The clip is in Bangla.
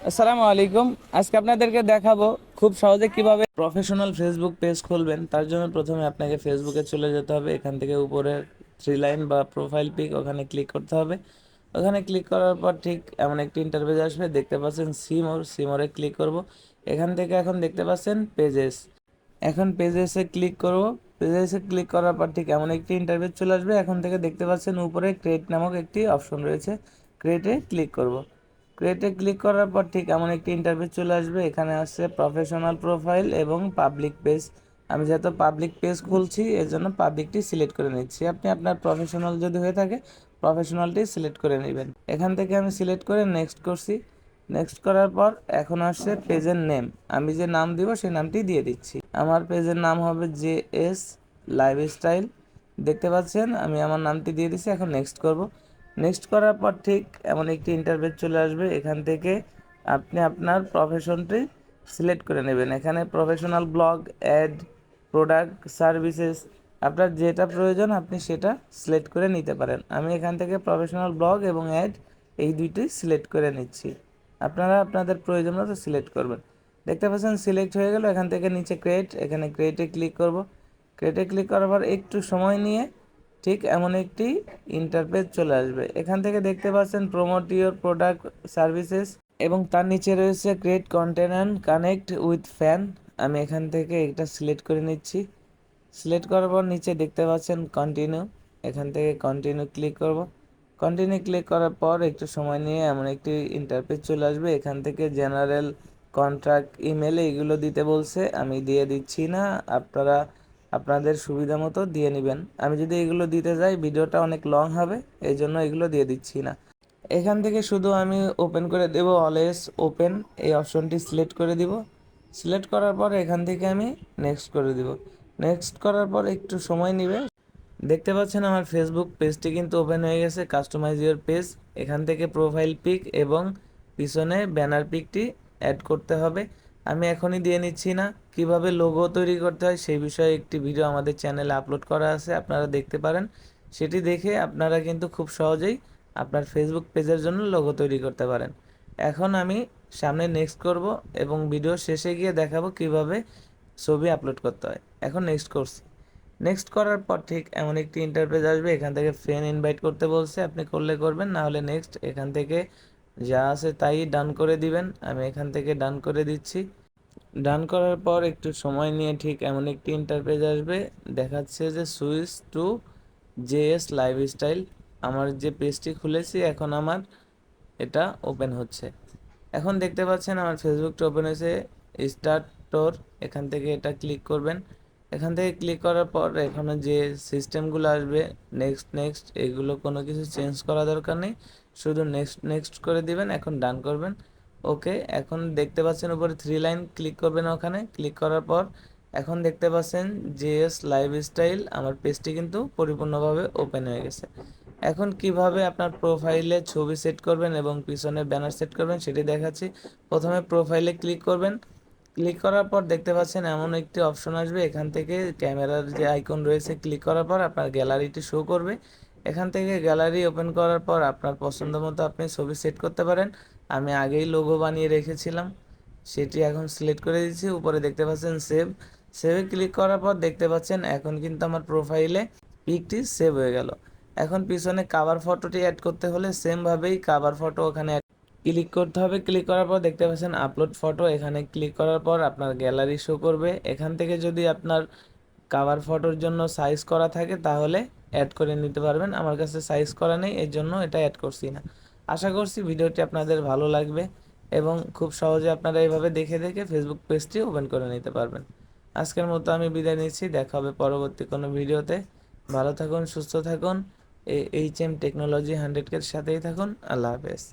আসসালামু আলাইকুম। আজকে আপনাদেরকে দেখাবো খুব সহজে কিভাবে প্রফেশনাল ফেসবুক পেজ খুলবেন। তার জন্য প্রথমে আপনাকে ফেসবুকে চলে যেতে হবে। এখান থেকে উপরে থ্রি লাইন বা প্রোফাইল পিক ওখানে ক্লিক করতে হবে। ওখানে ক্লিক করার পর ঠিক এমন একটি ইন্টারফেস আসবে, দেখতে পাচ্ছেন সিমোরে ক্লিক করব। এখান থেকে এখন দেখতে পাচ্ছেন পেজেস। এখন পেজেসে ক্লিক করব। পেজেসে ক্লিক করার পর ঠিক এমন একটি ইন্টারফেস চলে আসবে। এখন থেকে দেখতে পাচ্ছেন উপরে ক্রিয়েট নামক একটি অপশন রয়েছে, ক্রিয়েটে ক্লিক করব। ক্রিয়েটে ক্লিক করার পর ঠিক এমন একটি ইন্টারফেস চলে আসবে। এখানে আসছে প্রফেশনাল প্রোফাইল এবং পাবলিক পেজ। আমি যেহেতু পাবলিক পেজ খুলছি এর জন্য পাবলিকটি সিলেক্ট করে নিচ্ছি। আপনি আপনার প্রফেশনাল যদি হয়ে থাকে প্রফেশনালটি সিলেক্ট করে নেবেন। এখান থেকে আমি সিলেক্ট করে নেক্সট করছি। নেক্সট করার পর এখন আসছে পেজের নেম। আমি যে নাম দিব সেই নামটি দিয়ে দিচ্ছি। আমার পেজের নাম হবে JS লাইফস্টাইল। দেখতে পাচ্ছেন আমি আমার নামটি দিয়ে দিচ্ছি। এখন নেক্সট করব। নেক্সট করার পর ঠিক এমন একটি ইন্টারফেস চলে আসবে। এখান থেকে আপনি আপনার প্রফেশনটি সিলেক্ট করে নেবেন। এখানে professional blog, ad, product, services, আপনার যেটা প্রয়োজন আপনি সেটা সিলেক্ট করে নিতে পারেন। আমি এখান থেকে প্রফেশনাল ব্লগ এবং অ্যাড এই দুইটি সিলেক্ট করে নিচ্ছি। আপনারা আপনাদের প্রয়োজন মতো সিলেক্ট করবেন। দেখতে পাচ্ছেন সিলেক্ট হয়ে গেল। এখান থেকে নিচে ক্রিয়েট, এখানে ক্রিয়েটে ক্লিক করব। ক্রিয়েটে ক্লিক করার পর একটু সময় নিয়ে ঠিক এমন একটি ইন্টারফেস চলে আসবে। এখান থেকে দেখতে পাচ্ছেন প্রমোট ইওর প্রোডাক্ট সার্ভিসেস এবং তার নিচে রয়েছে create content and connect with fan. আমি এখান থেকে এটা সিলেক্ট করে নিচ্ছি। সিলেক্ট করার পর নিচে দেখতে পাচ্ছেন কন্টিনিউ, এখান থেকে কন্টিনিউ ক্লিক করব। কন্টিনিউ ক্লিক করার পর একটু সময় নিয়ে এমন একটি ইন্টারফেস চলে আসবে। এখান থেকে জেনারেল, কন্ট্রাক্ট, ইমেল এগুলো দিতে বলছে, আমি দিয়ে দিচ্ছি না। আপনারা আপনাদের সুবিধা মতো দিয়ে নেবেন। আমি যদি এগুলো দিতে যাই ভিডিওটা অনেক লং হবে, এই জন্য এগুলো দিয়ে দিচ্ছি না। এখান থেকে শুধু আমি ওপেন করে দেব, অলওয়েজ ওপেন এই অপশনটি সিলেক্ট করে দিব। সিলেক্ট করার পর এখান থেকে আমি নেক্সট করে দিব। নেক্সট করার পর একটু সময় নেবে। দেখতে পাচ্ছেন আমার ফেসবুক পেজটি কিন্তু ওপেন হয়ে গেছে। কাস্টমাইজ ইওর পেজ, এখান থেকে প্রোফাইল পিক এবং পিছনে ব্যানার পিকটি অ্যাড করতে হবে। আমি এখনই দিয়ে নিচ্ছি না। কিভাবে লোগো তৈরি করতে হয় সেই বিষয়ে একটি ভিডিও আমাদের চ্যানেলে আপলোড করা আছে, আপনারা দেখতে পারেন। সেটি দেখে আপনারা কিন্তু খুব সহজেই আপনার ফেসবুক পেজের জন্য লোগো তৈরি করতে পারেন। এখন আমি সামনে নেক্সট করব এবং ভিডিও শেষে গিয়ে দেখাবো কিভাবে ছবি আপলোড করতে হয়। এখন নেক্সট করছি। নেক্সট করার পর ঠিক এমন একটি ইন্টারফেস আসবে। এখান থেকে ফ্রেন্ড ইনভাইট করতে বলছে, আপনি করলে করবেন, না হলে নেক্সট। এখান থেকে যা আছে তাই ডান করে দিবেন। আমি এখান থেকে ডান করে দিচ্ছি। ডান করার পর একটু সময় নিয়ে ঠিক এমন একটি ইন্টারফেস আসবে, দেখাচ্ছে যে সুইচ টু JS লাইফস্টাইল। আমার যে পেজটি খুলেছি এখন আমার এটা ওপেন হচ্ছে। এখন দেখতে পাচ্ছেন আমার ফেসবুকটা ওপেন হয়েছে। স্টার্ট টোর, এখান থেকে এটা ক্লিক করবেন। এখান থেকে ক্লিক করার পর এখানে যে সিস্টেমগুলো আসবে, নেক্সট নেক্সট, এগুলো কোনো কিছু চেঞ্জ করা দরকার নেই, শুধু নেক্সট নেক্সট করে দিবেন। এখন ডান করবেন। ওকে, এখন দেখতে পাচ্ছেন উপরে থ্রি লাইন, ক্লিক করবেন। ওখানে ক্লিক করার পর এখন দেখতে পাচ্ছেন JS লাইফস্টাইল আমার পেজটি কিন্তু পরিপূর্ণভাবে ওপেন হয়ে গেছে। এখন কিভাবে আপনার প্রোফাইলে ছবি সেট করবেন এবং পিছনে ব্যানার সেট করবেন সেটি দেখাচ্ছি। প্রথমে প্রোফাইলে ক্লিক করবেন। ক্লিক করার পর দেখতে পাচ্ছেন এমন একটি অপশন আসবে। এখান থেকে ক্যামেরার যে আইকন রয়েছে, ক্লিক করার পর আপনার গ্যালারিটি শো করবে। এখান থেকে গ্যালারি ওপেন করার পর আপনার পছন্দ মতো আপনি ছবি সেট করতে পারেন। আমি আগেই লোগো বানিয়ে রেখেছিলাম, সেটি এখন সিলেক্ট করে দিচ্ছি। উপরে দেখতে পাচ্ছেন সেভ। সেভে ক্লিক করার পর দেখতে পাচ্ছেন এখন কিন্তু আমার প্রোফাইলে পিকটি সেভ হয়ে গেল। এখন পিছনে কাভার ফটোটি অ্যাড করতে হলে সেমভাবেই কাভার ফটো ওখানে ক্লিক করতে হবে। ক্লিক করার পর দেখতে পাচ্ছেন আপলোড ফটো, এখানে ক্লিক করার পর আপনার গ্যালারি শো করবে। এখান থেকে যদি আপনার কাভার ফটোর জন্য সাইজ করা থাকে তাহলে অ্যাড করে নিতে পারবেন। আমার কাছে সাইজ করা নেই, এর জন্য এটা অ্যাড করছি না। আশা করছি ভিডিওটি আপনাদের ভালো লাগবে এবং খুব সহজে আপনারা এইভাবে দেখে দেখে ফেসবুক পেজটি ওপেন করে নিতে পারবেন। আজকের মতো আমি বিদায় নিচ্ছি, দেখা হবে পরবর্তী কোনো ভিডিওতে। ভালো থাকুন, সুস্থ থাকুন, HM টেকনোলজি 100 এর সাথেই থাকুন। আল্লাহ হাফেজ।